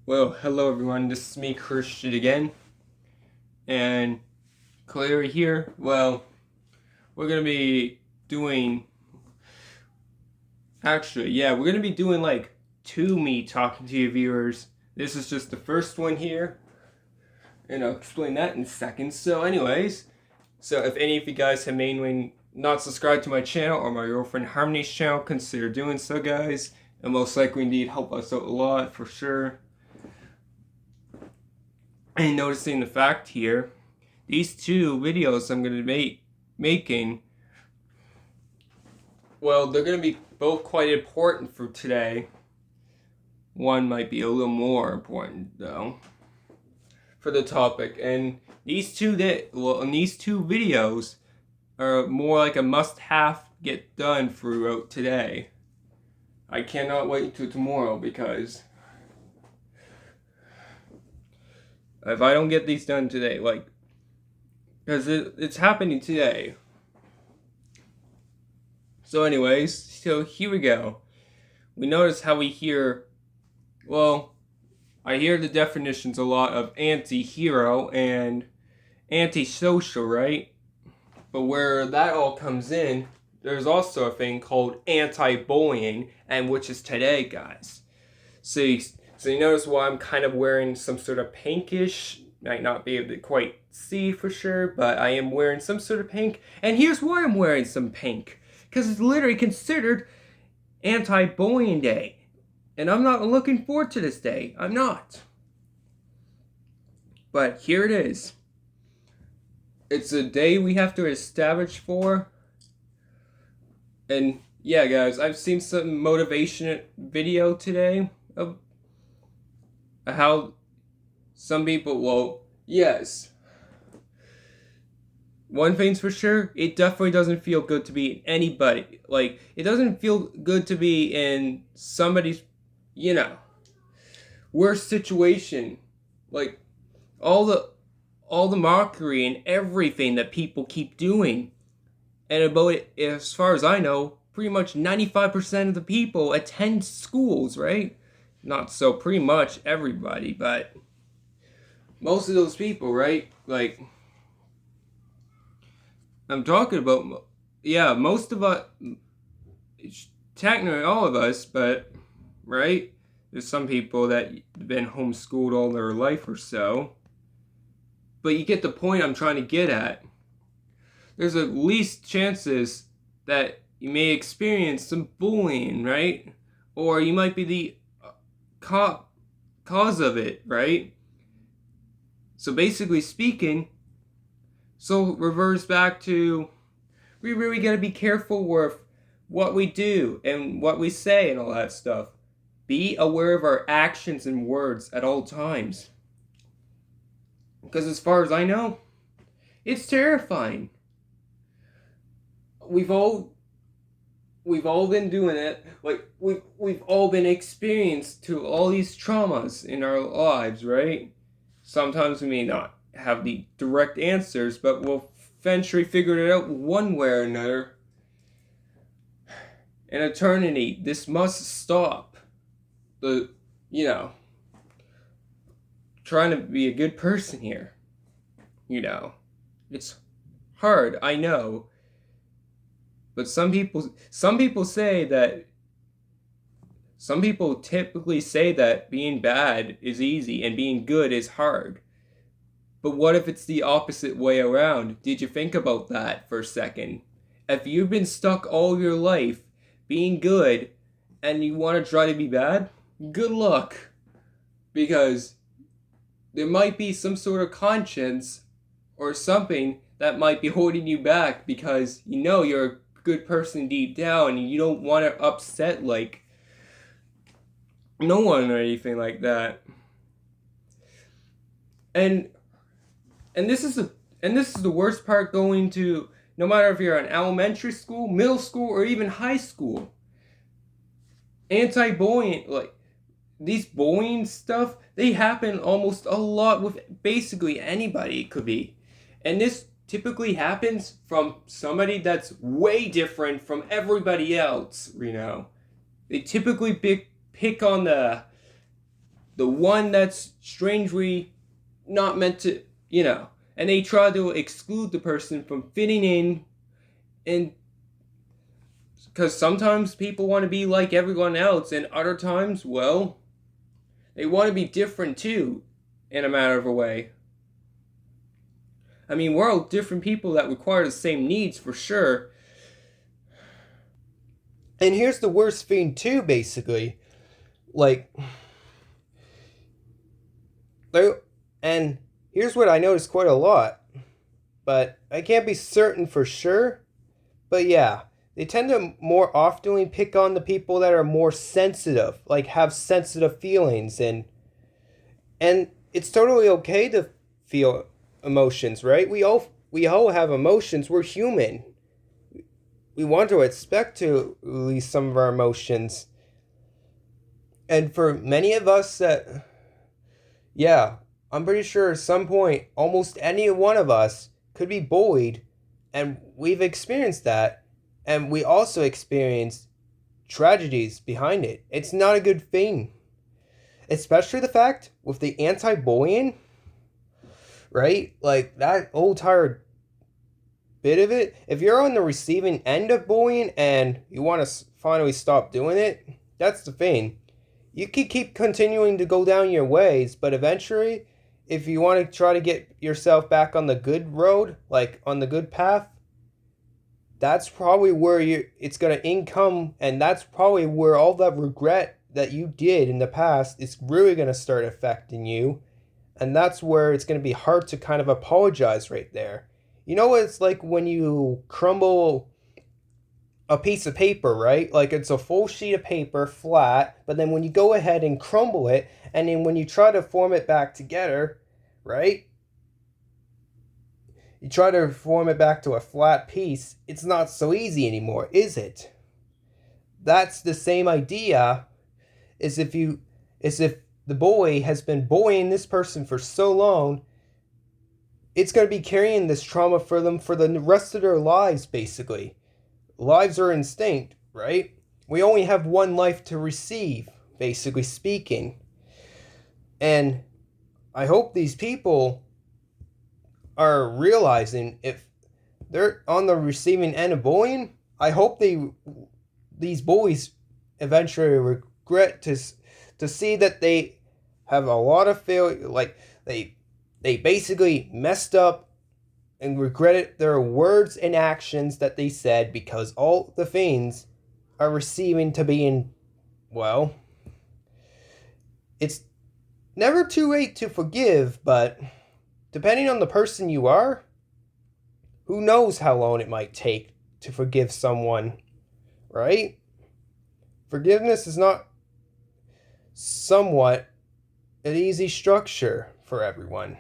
Well, hello everyone, this is me, Christian, again, and Claire here. Well, we're gonna be doing, we're gonna be doing like two me talking to you viewers. This is just the first one here, and I'll explain that in a second. So anyways, if any of you guys have mainly not subscribed to my channel or my girlfriend Harmony's channel, consider doing so, guys. And most likely indeed help us out a lot, for sure. And noticing the fact here, these two videos I'm going to be making, well, they're going to be both quite important for today. One might be a little more important, though, for the topic. And these two videos are more like a must-have get done throughout today. I cannot wait till tomorrow, because if I don't get these done today, because it's happening today. So anyways, so here we go. We notice how we hear, well, I hear the definitions a lot of anti-hero and anti-social, right? But where that all comes in, there's also a thing called anti-bullying, and which is today, guys. So you notice why I'm kind of wearing some sort of pinkish. Might not be able to quite see for sure, but I am wearing some sort of pink. And here's why I'm wearing some pink. Because it's literally considered anti-bullying day. And I'm not looking forward to this day. I'm not. But here it is. It's a day we have to establish for. And yeah, guys, I've seen some motivation video today of how some people, well, yes. One thing's for sure, it definitely doesn't feel good to be in anybody. Like, it doesn't feel good to be in somebody's, worst situation. Like, all the mockery and everything that people keep doing. And about it, as far as I know, pretty much 95% of the people attend schools, right? Not so pretty much everybody, but most of those people, right? Like, I'm talking about, most of us, technically all of us, but, right? There's some people that have been homeschooled all their life or so. But you get the point I'm trying to get at. There's at least chances that you may experience some bullying, right? Or you might be the cause of it, right? So basically speaking, so reverse back to, we really gotta be careful with what we do and what we say and all that stuff. Be aware of our actions and words at all times. Because as far as I know, it's terrifying. We've all been doing it. Like, we've all been experienced to all these traumas in our lives, right? Sometimes we may not have the direct answers, but we'll eventually figure it out one way or another. In eternity, this must stop. Trying to be a good person here. It's hard, I know. But some people typically say that being bad is easy and being good is hard. But what if it's the opposite way around? Did you think about that for a second? If you've been stuck all your life being good and you want to try to be bad, good luck. Because there might be some sort of conscience or something that might be holding you back, because you're a good person deep down and you don't want to upset like no one or anything like that. And this is the worst part, going to, no matter if you're in elementary school, middle school, or even high school. Anti-bullying, like these bullying stuff, they happen almost a lot with basically anybody it could be. And this typically happens from somebody that's way different from everybody else, They typically pick on the the one that's strangely not meant to, and they try to exclude the person from fitting in, and because sometimes people want to be like everyone else, and other times, well, they want to be different too, in a matter of a way. I mean, we're all different people that require the same needs for sure. And here's the worst thing too, basically. Like, and here's what I noticed quite a lot, but I can't be certain for sure. But yeah, they tend to more often pick on the people that are more sensitive, like have sensitive feelings, and it's totally okay to feel emotions, right? We all have emotions. We're human. We want to expect to release some of our emotions. And for many of us that, yeah, I'm pretty sure at some point almost any one of us could be bullied, and we've experienced that, and we also experienced tragedies behind it. It's not a good thing. Especially the fact with the anti-bullying, right? Like that old tired bit of it. If you're on the receiving end of bullying and you want to finally stop doing it, that's the thing. You can keep continuing to go down your ways, but eventually, if you want to try to get yourself back on the good road, like on the good path, that's probably where it's going to income, and that's probably where all that regret that you did in the past is really going to start affecting you. And that's where it's going to be hard to kind of apologize right there. You know what it's like when you crumble a piece of paper, right? Like it's a full sheet of paper, flat, but then when you go ahead and crumble it, and then when you try to form it back together, right? You try to form it back to a flat piece, it's not so easy anymore, is it? That's the same idea as if the boy has been bullying this person for so long. It's going to be carrying this trauma for them for the rest of their lives, basically. Lives are instinct, right? We only have one life to receive, basically speaking. And I hope these people are realizing if they're on the receiving end of bullying, I hope these bullies eventually regret to see that they have a lot of failure, like they basically messed up and regretted their words and actions that they said, because all the things are receiving to being, well, it's never too late to forgive, but depending on the person you are, who knows how long it might take to forgive someone, right? Forgiveness is not somewhat an easy structure for everyone,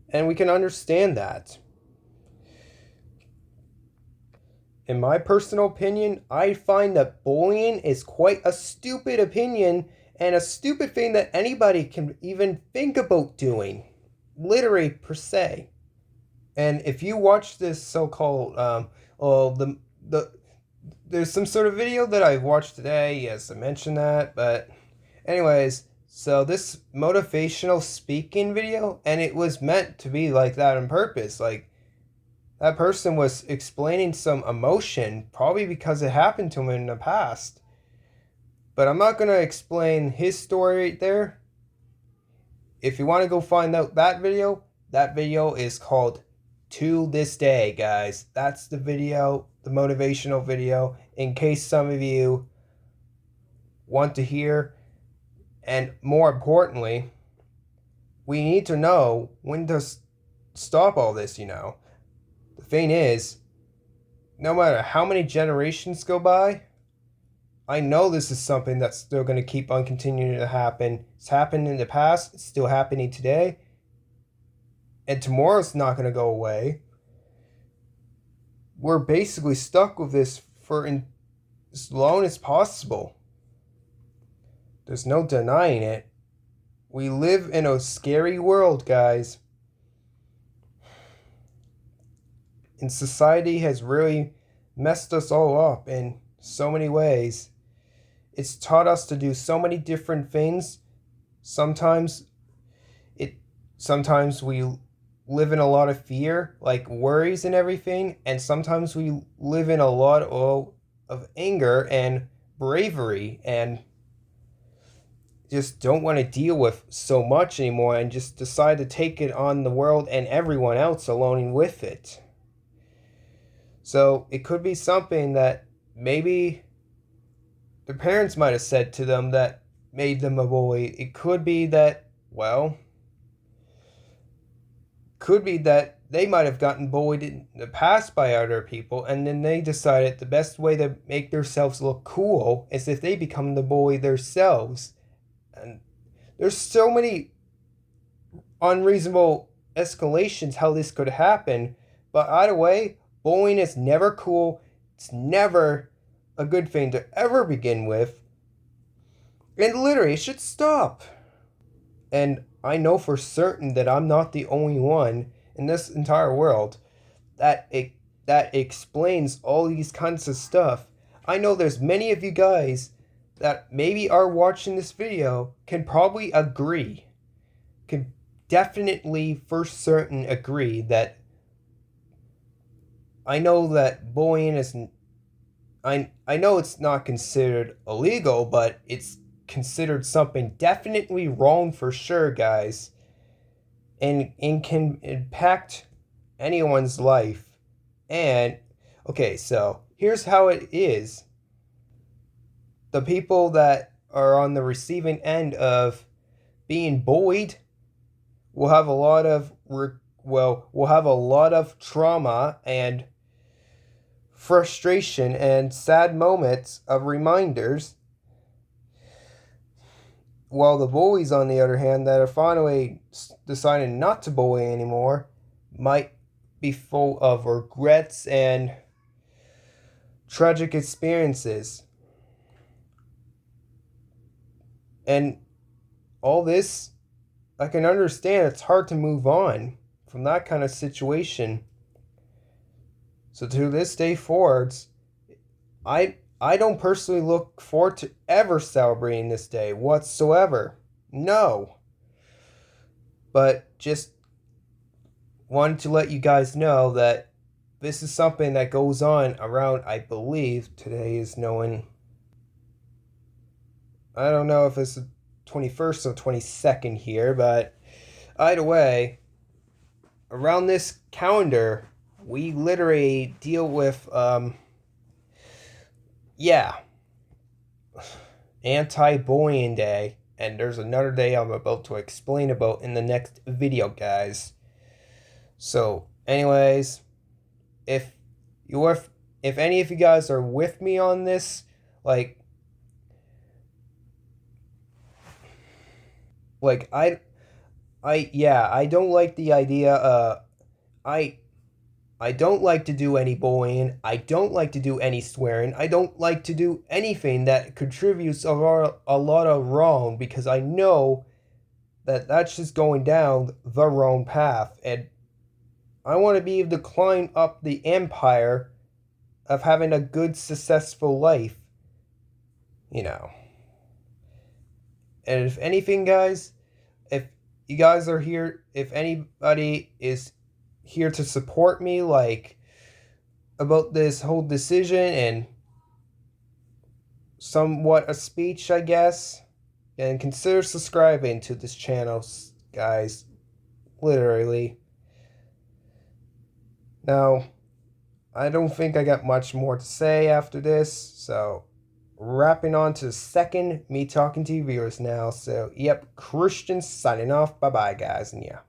and we can understand that. In my personal opinion, I find that bullying is quite a stupid opinion and a stupid thing that anybody can even think about doing, literally per se. And if you watch this so-called, there's some sort of video that I watched today. Yes, I mentioned that, but anyways, so this motivational speaking video, and it was meant to be like that on purpose, like. That person was explaining some emotion, probably because it happened to him in the past. But I'm not going to explain his story right there. If you want to go find out that video is called To This Day, guys. That's the video, the motivational video, in case some of you want to hear. And more importantly, we need to know when to stop all this, The thing is, no matter how many generations go by, I know this is something that's still going to keep on continuing to happen. It's happened in the past, it's still happening today, and tomorrow's not going to go away. We're basically stuck with this for as long as possible. There's no denying it. We live in a scary world, guys. And society has really messed us all up in so many ways. It's taught us to do so many different things sometimes sometimes we live in a lot of fear, like worries and everything, and sometimes we live in a lot of anger and bravery and just don't want to deal with so much anymore and just decide to take it on the world and everyone else along with it. So it could be something that maybe their parents might have said to them that made them a bully. It could be that, well, could be that they might have gotten bullied in the past by other people, and then they decided the best way to make themselves look cool is if they become the bully themselves. And there's so many unreasonable escalations how this could happen, but either way, bullying is never cool. It's never a good thing to ever begin with, and literally it should stop. And I know for certain that I'm not the only one in this entire world that explains all these kinds of stuff. I know there's many of you guys that maybe are watching this video can probably agree, can definitely for certain agree that I know that bullying is, I know it's not considered illegal, but it's considered something definitely wrong for sure, guys, and can impact anyone's life. And okay, so here's how it is. The people that are on the receiving end of being bullied will have a lot of will have a lot of trauma and frustration and sad moments of reminders, while the bullies, on the other hand, that are finally deciding not to bully anymore, might be full of regrets and tragic experiences. And all this, I can understand it's hard to move on from that kind of situation. So to this day forwards, I don't personally look forward to ever celebrating this day whatsoever. No. But just wanted to let you guys know that this is something that goes on around, I believe today is knowing, I don't know if it's the 21st or 22nd here, but either way, around this calendar, we literally deal with, anti-bullying day, and there's another day I'm about to explain about in the next video, guys. So anyways, if any of you guys are with me on this, I don't like the idea. I don't like to do any bullying. I don't like to do any swearing. I don't like to do anything that contributes a lot of wrong, because I know that that's just going down the wrong path. And I want to be able to climb up the empire of having a good, successful life. You know. And if anything, guys, if you guys are here, if anybody is here to support me, about this whole decision and somewhat a speech, I guess, and consider subscribing to this channel, guys, literally. Now, I don't think I got much more to say after this, so wrapping on to the second me talking to you viewers now. So, yep, Christian signing off. Bye-bye, guys, and yeah.